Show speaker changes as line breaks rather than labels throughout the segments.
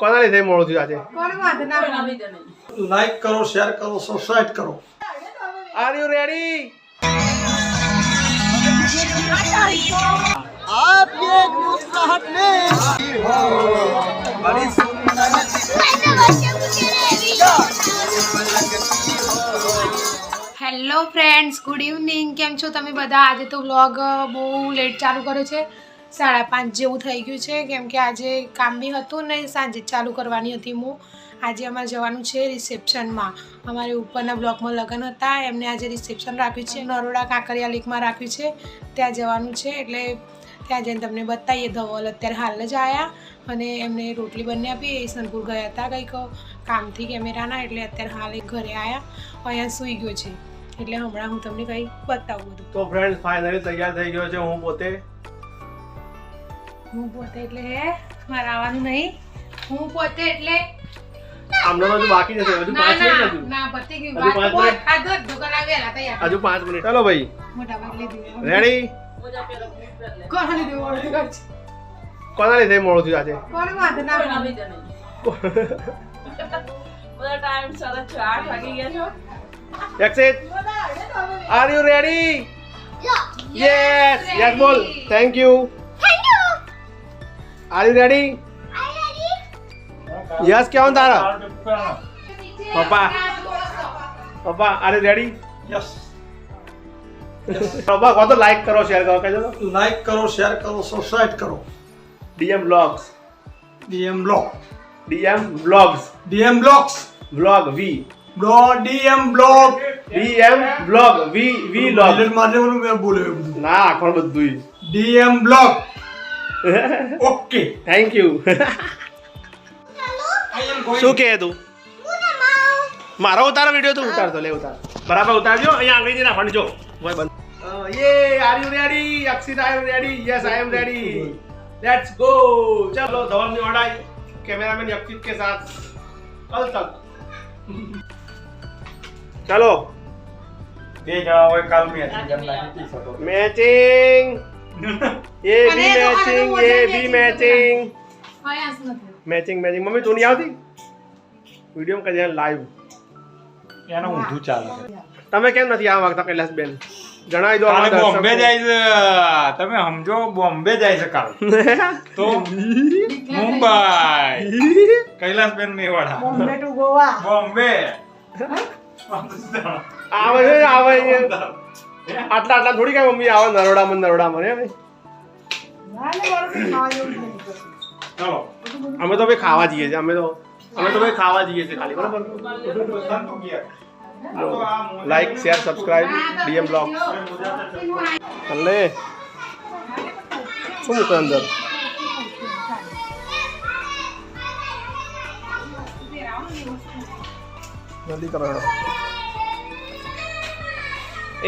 કોના લીધે મોડું થયું આજે?
લાઈક કરો, શેર કરો, સબસ્ક્રાઇબ કરો.
R you ready?
आप ये मुस्कुराहट में बड़ी
હેલો ફ્રેન્ડ્સ, ગુડ ઇવનિંગ. કેમ છો તમે બધા? આજે તો વ્લોગ બહુ લેટ ચાલુ કર્યો છે. 5:30 જેવું થઈ ગયું છે, કેમ કે આજે કામ બી હતું ને સાંજે ચાલુ કરવાની હતી. હું આજે અમારે જવાનું છે રિસેપ્શનમાં. અમારે ઉપરના બ્લોકમાં લગ્ન હતા, એમને આજે રિસેપ્શન રાખ્યું છે. નરોડા કાંકરિયા લેકમાં રાખ્યું છે, ત્યાં જવાનું છે. એટલે ત્યાં જઈને તમને બતાવીએ. ધવલ અત્યારે હાલ જ આવ્યા અને એમને રોટલી બંને આપી. એ સનપુર ગયા હતા કંઈક કામથી કેમેરાના, એટલે અત્યારે હાલ એક ઘરે આવ્યા. અહીંયા સૂઈ ગયો છે, એટલે હમણાં હું તમને કંઈ બતાવું બધું.
તો ફ્રેન્ડ્સ ફાઇનલી તૈયાર થઈ ગયો છે. હું પોતે
એટલે મારે આવવાનું નહીં. હું પોતે એટલે
આમનો હજુ બાકી નથી. હજુ 5 મિનિટ હજુ.
ના પતી ગયું.
હજુ 5 મિનિટ.
ખાધો જ દુકાન આવેલા તૈયાર.
હજુ 5 મિનિટ. ચાલો ભાઈ,
મોટા ભાગ લીધી.
રેડી?
કોણ લીધું મોડું થયું?
કોના લીધે મોડું થયું આજે?
કોણ વાંધો ના આવે?
બધા ટાઈમ સરસ છે. 8 વાગી ગયા છો.
Exact. Are you ready? Yes yes બોલ. Thank you. Are you ready? Yes કેવું તારા પપ્પા? પપ્પા આર યુ રેડી?
यस
પપ્પા કહો તો લાઈક કરો, શેર કરો, કહેજો તો.
लाइक करो, शेयर करो, सब्सक्राइब करो.
DM blogs.
DM blog,
DM blogs.
DM blogs,
blog V.
DM blog.
DM blog V V blog.
मिलन मारने वालों में बोले
ના આખો બધું.
DM blog. Okay.
Thank you. શું કહે તું? મારો ઉતારો વિડિયો તું ઉતારતો. લે ઉતાર, બરાબર ઉતારજો. અહીંયા આંગળી નાખવાની. જો ભાઈ બંધ. યે are you ready? Akshit are you ready? Yes I am ready. Let's go. चलो धवल ने उड़ाई कैमरामैन अक्षित के साथ कल तक. चलो
ये जाओ कल में
मैचिंग. ये भी मैचिंग, ये भी मैचिंग.
આયા જ નથી.
Matching matching. मम्मी तू नहीं આવતી વિડિયો માં? કજે લાઈવ
એનો ઊંધું ચાલે છે.
તમે કેમ નથી આવવા માંગતા કૈલાસબેન? જણાવી દો.
કાલે બોમ્બે જાય છે, તમે સમજો. બોમ્બે જાય છે કાલ તો મુંબઈ. કૈલાસબેન મેવાડા
બોમ્બે ટુ ગોવા.
બોમ્બે
આવે છે આવે છે. આટલા થોડી કઈ મમ્મી આવે નરોડામાં હે ભાઈ.
નાલે વળું ખાવા જેવું જ નહીં.
ચલો
અમે તો ભાઈ ખાવા જઈએ છીએ. અમે તો ભાઈ ખાવા જઈએ છીએ ખાલી. બરાબર. Like share subscribe DM blog. અલ્લે શું મૂકે અંદર? જલ્દી કરો.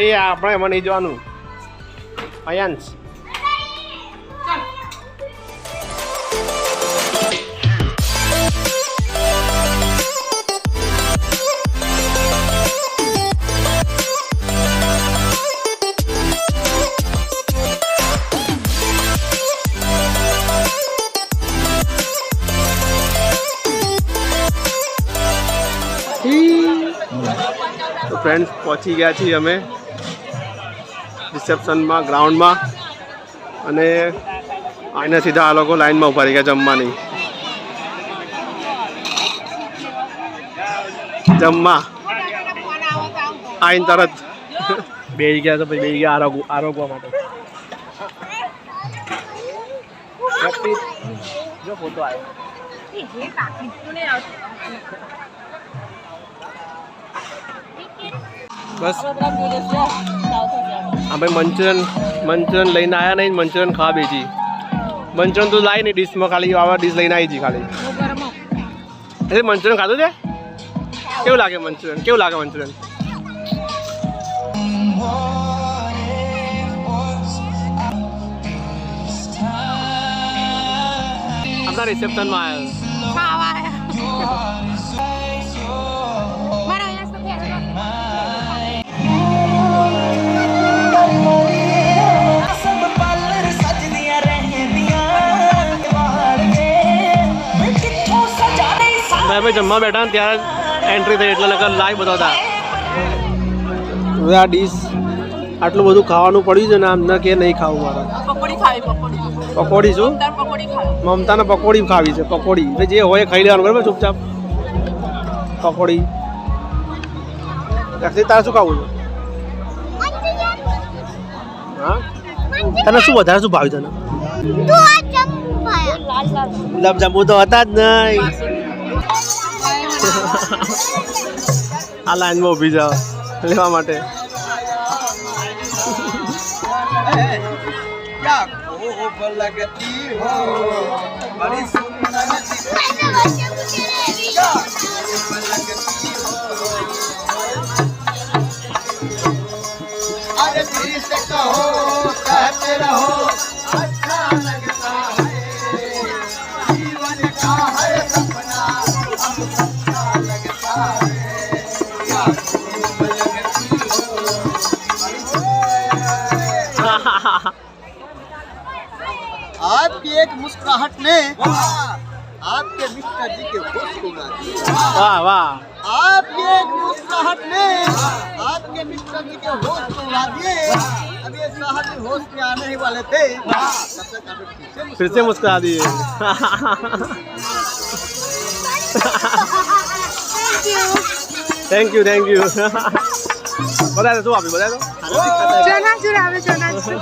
એ આપણે એમાં નહીં જવાનું. અયાંશ તો ફ્રેન્ડ્સ પહોંચી ગયા છીએ અમે રિસેપ્શનમાં, ગ્રાઉન્ડમાં. અને આઈને સીધા આ લોકો લાઈનમાં ઉભા રહી ગયા જમવાની. જમવા આઈને તરત બેસી ગયા. તો પછી બેસી ગયા આરોગવા માટે. જો ફોટો આવ્યો. બસ હા ભાઈ, મંચુરિયન લઈને આવ્યા નહીં. મંચુરિયન ખાવા બેસી. મંચુરિયન તો લાવી નહીં ડીશમાં, ખાલી આવા ડીશ લઈને આવી હતી ખાલી. એટલે મંચુરિયન ખાધું છે? કેવું લાગે મંચુરિયન? આપણા રિસેપ્શનમાં આવ્યા.
ખાવા આયા.
सब पल सजदियां रहदियां बाहर दे किथों
સાહેબે જમવા બેઠા ને ત્યારે એન્ટ્રી થઈ એટલે લગન લાઈવ બતાવતા હવે આ ડીશ આટલું બધું ખાવાનું પડ્યું છે ને આમને કે નહીં ખાવું મારે
પકોડી ખાવી પકોડી
પકોડી શું
તાર પકોડી ખાવી
મમતાને પકોડી ખાવી છે પકોડી એટલે જે હોય ખાઈ લેવાનું બરાબર ચૂપચાપ પકોડી તારે શું ખાવું છે હા તને શું વધારે શું ભાવ્યું તને ગુલાબજાંબુ તો હતા જ નહીં આ લાઈનમાં ઊભી જાઓ લેવા માટે
आपकी एक मुस्कुराहट ने आपके मिस्टर जी के होश को उड़ा दिया।
વાહ वाह
आपकी एक मुस्कुराहट ने आपके मिस्टर जी के होश को उड़ा दिए। अब ये साहब भी होश में आने ही वाले थे तब तक आप
फिर से मुस्कुरा दिए થેન્ક યુ બતાય શું આપ્યું બતાય તો
ચનાચૂર આવે ચનાચૂર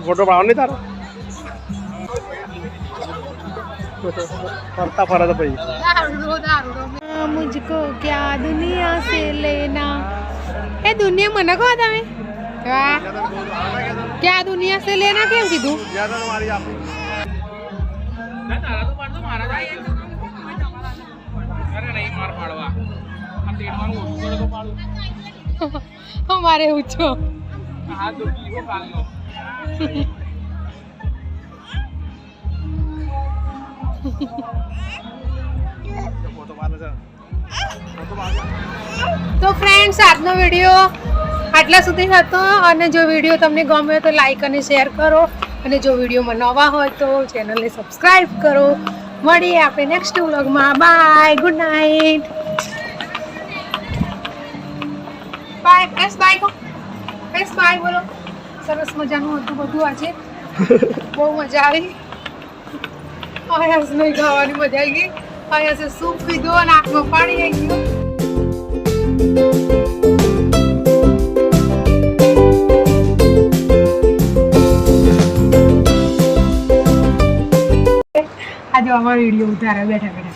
ફોટો પાડવાનો નહીં તારો ફરતા ફરા તો પછી
मुझको क्या दुनिया से लेना ए दुनिया મને કહો તમે વાહ क्या दुनिया से लेना કેમ કીધું અમારે એવું છો તો ફ્રેન્ડ્સ આજનો વિડીયો આટલા સુધી હતો અને જો વિડીયો તમને ગમ્યો તો લાઈક અને શેર કરો અને જો વિડીયોમાં નવા હોય તો ચેનલને સબસ્ક્રાઈબ કરો મળીએ આપણે નેક્સ્ટ વ્લોગમાં બાય ગુડ નાઇટ બાય બેસ બાય બોલો સરસ મજાનું હતું બધું આજે બહુ મજા આવી આયાસ નહીં ખાવાની મજા આવી ગઈ આયાસે સૂપ પીધો અને આંખમાં પાણી આવી ગયું આજે અમારો વિડીયો ઉતારે બેઠા